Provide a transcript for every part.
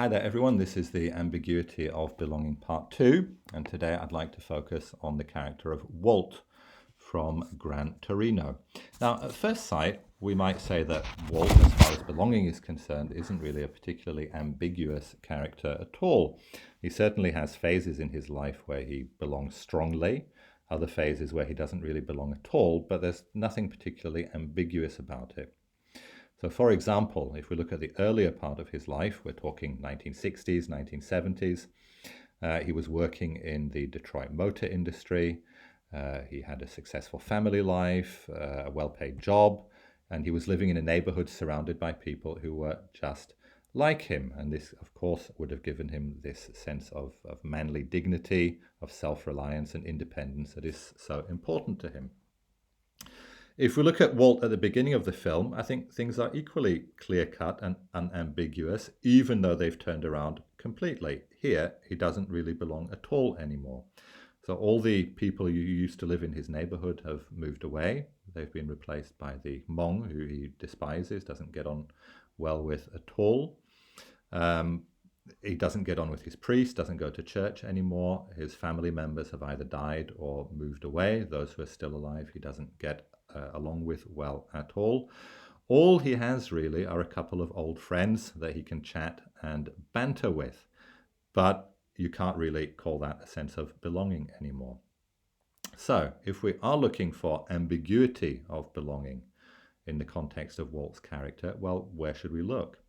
Hi there everyone, this is the Ambiguity of Belonging Part 2, and today I'd like to focus on the character of Walt from Gran Torino. Now, at first sight, we might say that Walt, as far as belonging is concerned, isn't really a particularly ambiguous character at all. He certainly has phases in his life where he belongs strongly, other phases where he doesn't really belong at all, but there's nothing particularly ambiguous about it. So for example, if we look at the earlier part of his life, we're talking 1960s, 1970s, he was working in the Detroit motor industry, he had a successful family life, a well-paid job, and he was living in a neighborhood surrounded by people who were just like him. And this, of course, would have given him this sense of manly dignity, of self-reliance and independence that is so important to him. If we look at Walt at the beginning of the film, I think things are equally clear-cut and unambiguous, even though they've turned around completely. Here, he doesn't really belong at all anymore. So all the people who used to live in his neighborhood have moved away. They've been replaced by the Hmong, who he despises, doesn't get on well with at all. He doesn't get on with his priest, doesn't go to church anymore. His family members have either died or moved away. Those who are still alive, he doesn't get along with well at all. All he has really are a couple of old friends that he can chat and banter with, but you can't really call that a sense of belonging anymore. So if we are looking for ambiguity of belonging in the context of Walt's character, well, where should we look?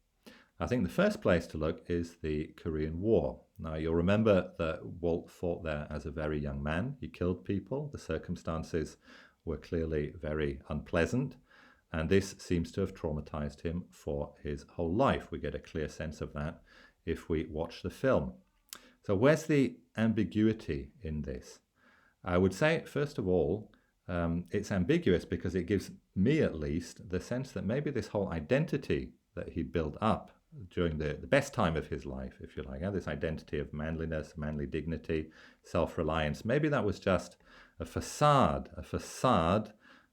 I think the first place to look is the Korean War. Now, you'll remember that Walt fought there as a very young man. He killed people. The circumstances were clearly very unpleasant, and this seems to have traumatized him for his whole life. We get a clear sense of that if we watch the film. So where's the ambiguity in this? I would say, first of all, it's ambiguous because it gives me, at least, the sense that maybe this whole identity that he built up during the best time of his life, if you like, this identity of manliness, manly dignity, self-reliance, maybe that was just a facade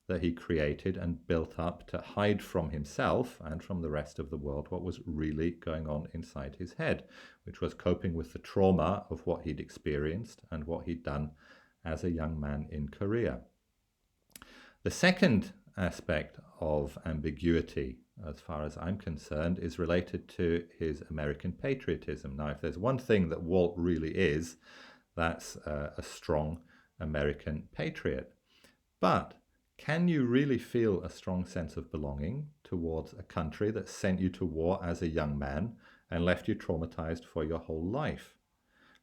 that he created and built up to hide from himself and from the rest of the world what was really going on inside his head, which was coping with the trauma of what he'd experienced and what he'd done as a young man in Korea. The second aspect of ambiguity, as far as I'm concerned, is related to his American patriotism. Now, if there's one thing that Walt really is, that's a strong American patriot. But can you really feel a strong sense of belonging towards a country that sent you to war as a young man and left you traumatized for your whole life?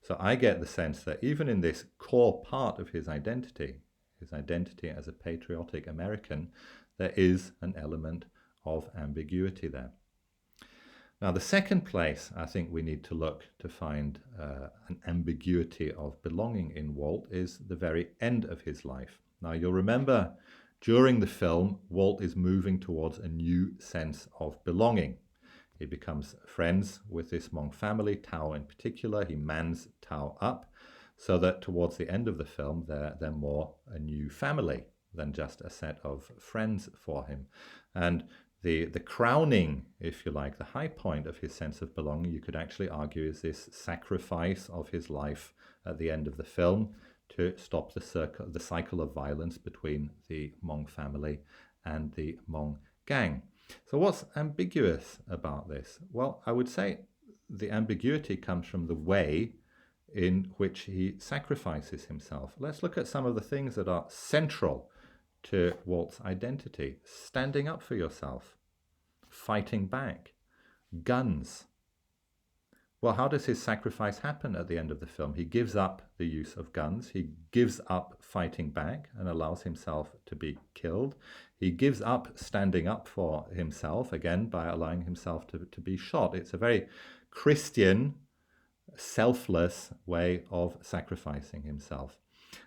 So I get the sense that even in this core part of his identity as a patriotic American, there is an element of ambiguity there. Now, the second place I think we need to look to find an ambiguity of belonging in Walt is the very end of his life. Now, you'll remember during the film, Walt is moving towards a new sense of belonging. He becomes friends with this Hmong family, Tao in particular. He mans Tao up so that towards the end of the film, they're more a new family than just a set of friends for him. And the crowning, if you like, the high point of his sense of belonging, you could actually argue, is this sacrifice of his life at the end of the film to stop the cycle of violence between the Hmong family and the Hmong gang. So what's ambiguous about this? Well, I would say the ambiguity comes from the way in which he sacrifices himself. Let's look at some of the things that are central to Walt's identity. Standing up for yourself, fighting back, guns. Well, how does his sacrifice happen at the end of the film? He gives up the use of guns. He gives up fighting back and allows himself to be killed. He gives up standing up for himself, again, by allowing himself to be shot. It's a very Christian, selfless way of sacrificing himself.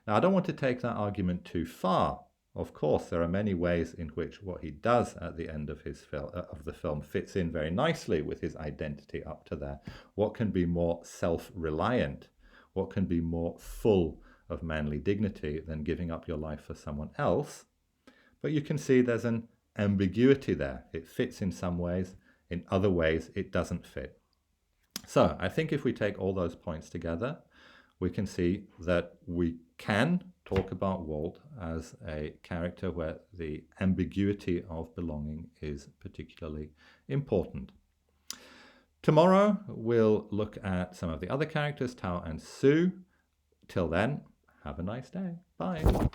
Now, I don't want to take that argument too far. Of course, there are many ways in which what he does at the end of the film fits in very nicely with his identity up to there. What can be more self-reliant? What can be more full of manly dignity than giving up your life for someone else? But you can see there's an ambiguity there. It fits in some ways. In other ways, it doesn't fit. So I think if we take all those points together, we can see that we can talk about Walt as a character where the ambiguity of belonging is particularly important. Tomorrow we'll look at some of the other characters, Tao and Sue. Till then, have a nice day. Bye.